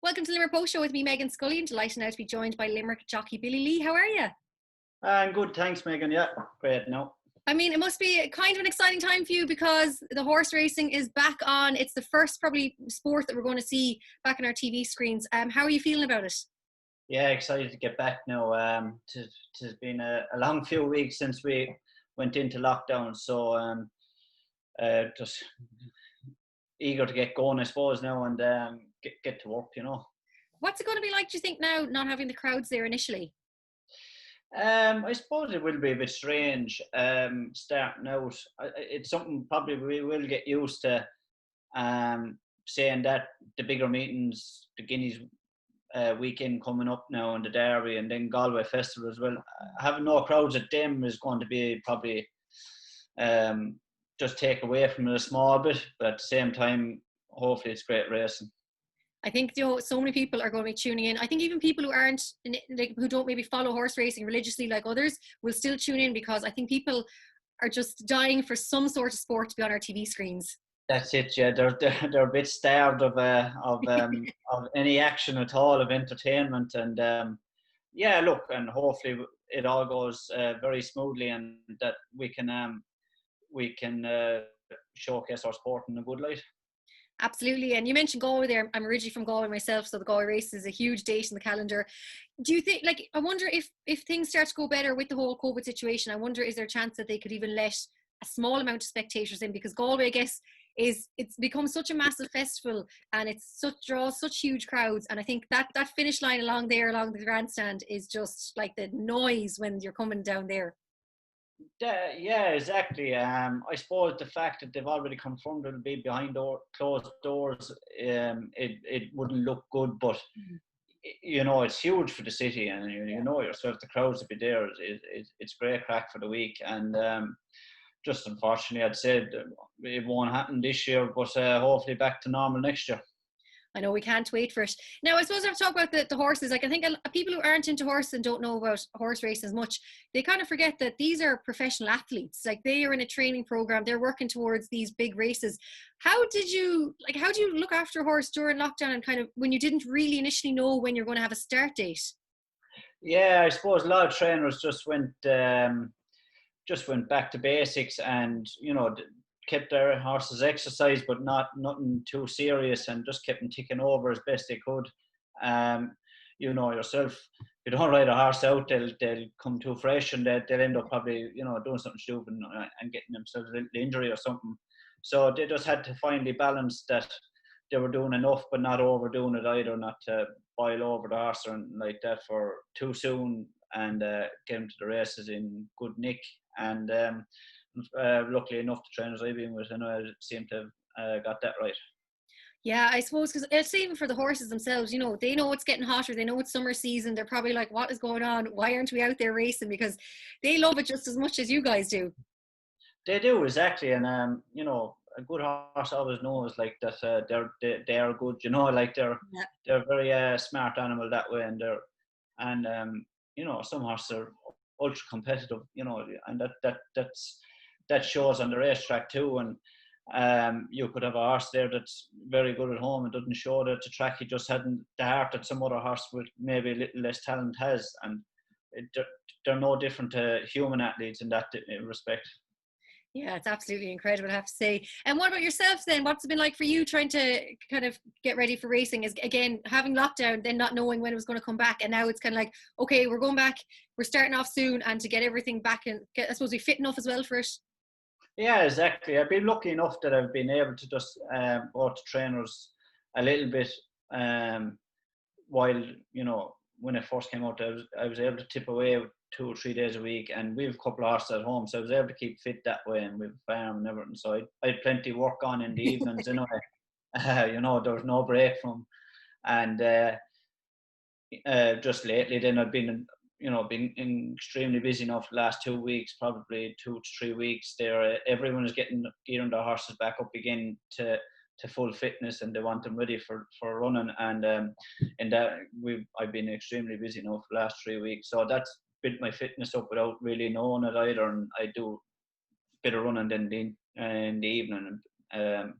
Welcome to Limerick Post Show with me, Meghann Scully, and delighted now to be joined by Limerick Jockey Billy Lee. How are you? I'm good, thanks, Meghann. Yeah, great. No. I mean, it must be kind of an exciting time for you because the horse racing is back on. It's the first probably sport that we're going to see back on our TV screens. How are you feeling about it? Yeah, excited to get back now. It's been a long few weeks since we went into lockdown, so just eager to get going, I suppose, now and get to work. What's it going to be like, do you think, now, not having the crowds there initially? I suppose it will be a bit strange starting out. It's something probably we will get used to. Saying that the bigger meetings, the Guineas weekend coming up now, and the Derby, and then Galway Festival as well. Having no crowds at them is going to be probably just take away from it a small bit, but at the same time, hopefully it's great racing. I think so many people are going to be tuning in. I think even people who aren't, like, who don't maybe follow horse racing religiously like others, will still tune in because I think people are just dying for some sort of sport to be on our TV screens. That's it. Yeah, they're a bit starved of any action at all, of entertainment, and yeah, look, and hopefully it all goes very smoothly, and that we can showcase our sport in a good light. Absolutely. And you mentioned Galway there. I'm originally from Galway myself, so the Galway race is a huge date in the calendar. Do you think, like, I wonder if things start to go better with the whole COVID situation, I wonder, is there a chance that they could even let a small amount of spectators in? Because Galway, I guess, it's become such a massive festival, and draws such huge crowds. And I think that finish line along the grandstand is just like the noise when you're coming down there. Yeah, exactly. I suppose the fact that they've already confirmed it'll be behind closed doors, it wouldn't look good. But it's huge for the city, and you know yourself, the crowds will be there. It's great crack for the week, and just unfortunately, I'd say it won't happen this year, but hopefully back to normal next year. I know, we can't wait for it. Now, I suppose I have to talk about the horses. Like, I think people who aren't into horses and don't know about horse racing as much, they kind of forget that these are professional athletes. Like, they are in a training program. They're working towards these big races. How do you look after a horse during lockdown, and kind of when you didn't really initially know when you're going to have a start date? Yeah, I suppose a lot of trainers just went back to basics, and kept their horses exercise, but nothing too serious, and just kept them ticking over as best they could. Yourself, if you don't ride a horse out, they'll come too fresh, and they'll end up probably doing something stupid and getting themselves a little injury or something. So they just had to find the balance, that they were doing enough but not overdoing it either, not to boil over the horse or anything like that for too soon, and get them to the races in good nick. And luckily enough, the trainers I've been with, seem to have got that right. Yeah, I suppose, because it's even for the horses themselves, they know it's getting hotter, they know it's summer season, they're probably like, what is going on? Why aren't we out there racing? Because they love it just as much as you guys do. They do, exactly. And a good horse always knows, like, that they are good, like they're a very smart animal that way, and some horses are ultra competitive, and that shows on the racetrack too. And you could have a horse there that's very good at home and doesn't show that at the track. He just hadn't the heart that some other horse with maybe a little less talent has, and they're no different to human athletes in that respect. Yeah, it's absolutely incredible, I have to say. And what about yourself then? What's it been like for you trying to kind of get ready for racing? Is, again, having lockdown, then not knowing when it was going to come back, and now it's kind of like, okay, we're going back, we're starting off soon, and to get everything back and I suppose, be fit enough as well for it. Yeah, exactly. I've been lucky enough that I've been able to just go to trainers a little bit while, when I first came out, I was able to tip away 2 or 3 days a week, and we have a couple of horses at home, so I was able to keep fit that way, and with farm and everything. So I had plenty of work on in the evenings anyway. There was no break from. And just lately, then I've been extremely busy enough the last 2 weeks, probably 2 to 3 weeks. There, everyone is gearing their horses back up again to full fitness, and they want them ready for running. And I've been extremely busy now for the last 3 weeks, so that's built my fitness up without really knowing it either. And I do a bit of running then in the evening, and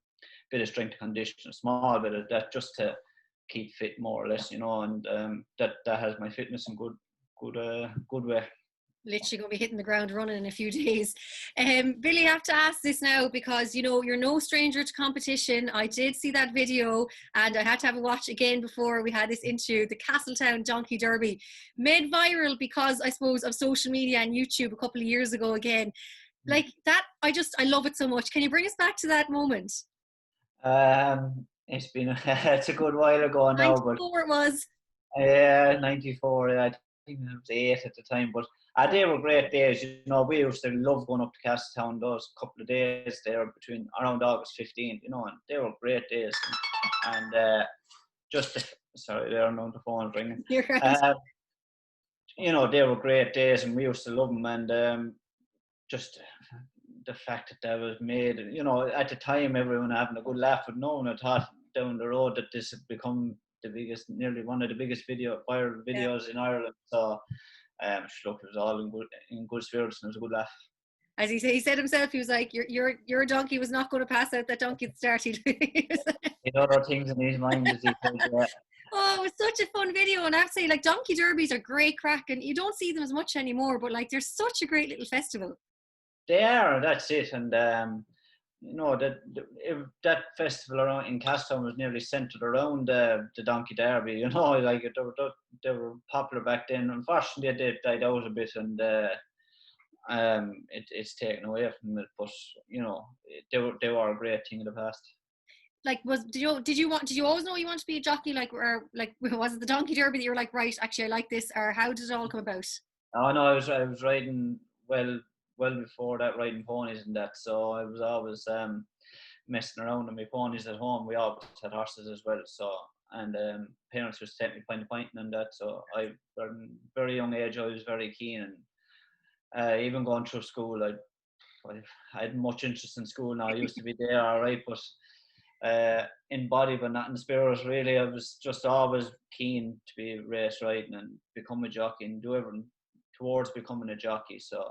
bit of strength and condition, a small bit of that, just to keep fit more or less, you know, and that has my fitness in good way. Literally going to be hitting the ground running in a few days. Billy, I have to ask this now because, you know, you're no stranger to competition. I did see that video and I had to have a watch again before we had this interview. The Castletown Donkey Derby made viral because, I suppose, of social media and YouTube a couple of years ago again. Like that, I love it so much. Can you bring us back to that moment? It's been, it's a good while ago now, but 94 it was. 94, I think I was 8 at the time, but they were great days. You know, we used to love going up to Castletown those couple of days there between around August 15th, you know, and they were great days. And sorry, there are no the phone ringing. You're right. You know, they were great days, and we used to love them. And just the fact that was made, you know, at the time everyone having a good laugh, but no one had thought down the road that this had become nearly one of the biggest viral videos in Ireland. So, look, it was all in good spirits, and it was a good laugh. As he said himself, he was like, your donkey was not going to pass out that donkey at the start. He had other things in his mind, as he said. Oh, it was such a fun video, and I have to say, like, donkey derbies are great crack, and you don't see them as much anymore, but like, they're such a great little festival. They are, that's it. And you know, that festival around in Castletown was nearly centered around the Donkey Derby. You know, like they were popular back then. Unfortunately, they died out a bit, and it's taken away from it. But you know, they were a great thing in the past. Like, did you always know you wanted to be a jockey? Like, or like, was it the Donkey Derby that you were like, right, actually I like this, or how did it all come about? Oh no, I was riding well before that, riding ponies and that. So I was always messing around with my ponies at home. We always had horses as well. So and parents used to take me pointing and that. So from a very young age I was very keen, and even going through school, I had much interest in school. Now I used to be there all right, but in body but not in spirit really. I was just always keen to be race riding and become a jockey and do everything towards becoming a jockey. So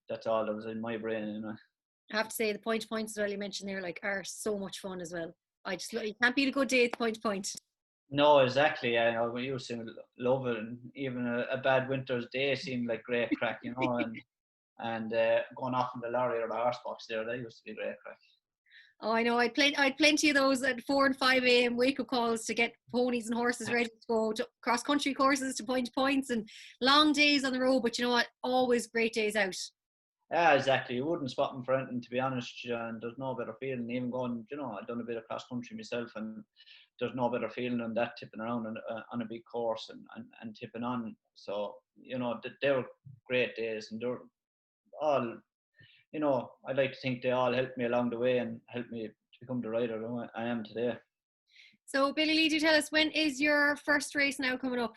that's all that was in my brain, you know. I have to say the points as well you mentioned there, like, are so much fun as well. You can't beat a good day at the point. No, exactly. We used to love it, and even a bad winter's day seemed like great crack, you know. And going off in the lorry or the horse box there, that used to be great crack. Oh, I know. I'd plenty of those at 4 and 5 a.m. wake-up calls to get ponies and horses ready to go to cross-country courses, to points, and long days on the road. But you know what? Always great days out. Yeah, exactly. You wouldn't spot them for anything, to be honest. And there's no better feeling. Even going, you know, I've done a bit of cross-country myself, and there's no better feeling than that, tipping around on a big course and tipping on. So, you know, they were great days, and they're all, you know, I'd like to think they all helped me along the way and helped me to become the rider I am today. So, Billy Lee, do tell us, when is your first race now coming up?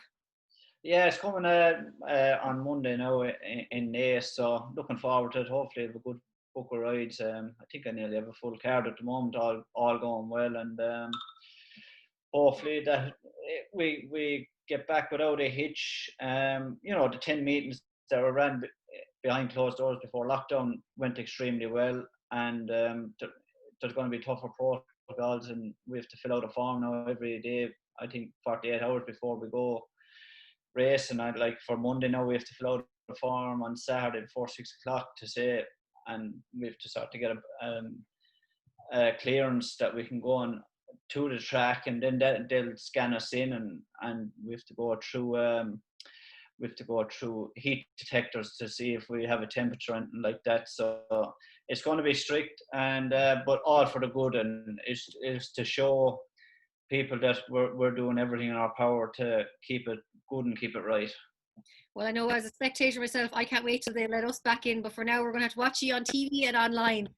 Yeah, it's coming on Monday now in Naas, so looking forward to it. Hopefully I have a good book of rides. I think I nearly have a full card at the moment, all going well, and hopefully that we get back without a hitch. You know, the 10 meetings that were ran behind closed doors before lockdown went extremely well, and there's going to be tougher protocols, and we have to fill out a form now every day. I think 48 hours before we go race, and I'd like for Monday now we have to fill out a form on Saturday before 6 o'clock to say, and we have to start to get a clearance that we can go on to the track, and then they'll scan us in, and we have to go through heat detectors to see if we have a temperature or anything like that. So it's going to be strict, and but all for the good, and is to show people that we're doing everything in our power to keep it good and keep it right. Well, I know as a spectator myself, I can't wait till they let us back in, but for now we're going to have to watch you on TV and online.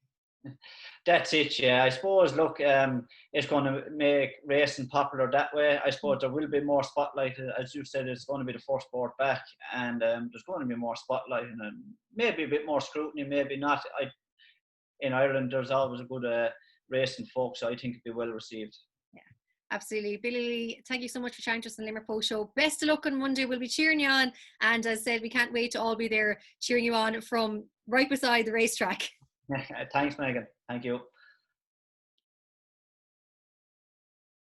That's it, yeah. I suppose, look, it's going to make racing popular that way. I suppose there will be more spotlight. As you said, it's going to be the first sport back, and there's going to be more spotlight, and maybe a bit more scrutiny, maybe not. In Ireland, there's always a good racing folk, so I think it'd be well received. Absolutely. Billy Lee, thank you so much for chatting to us on the Limerick Post Show. Best of luck on Monday. We'll be cheering you on. And as I said, we can't wait to all be there cheering you on from right beside the racetrack. Thanks, Meghann. Thank you.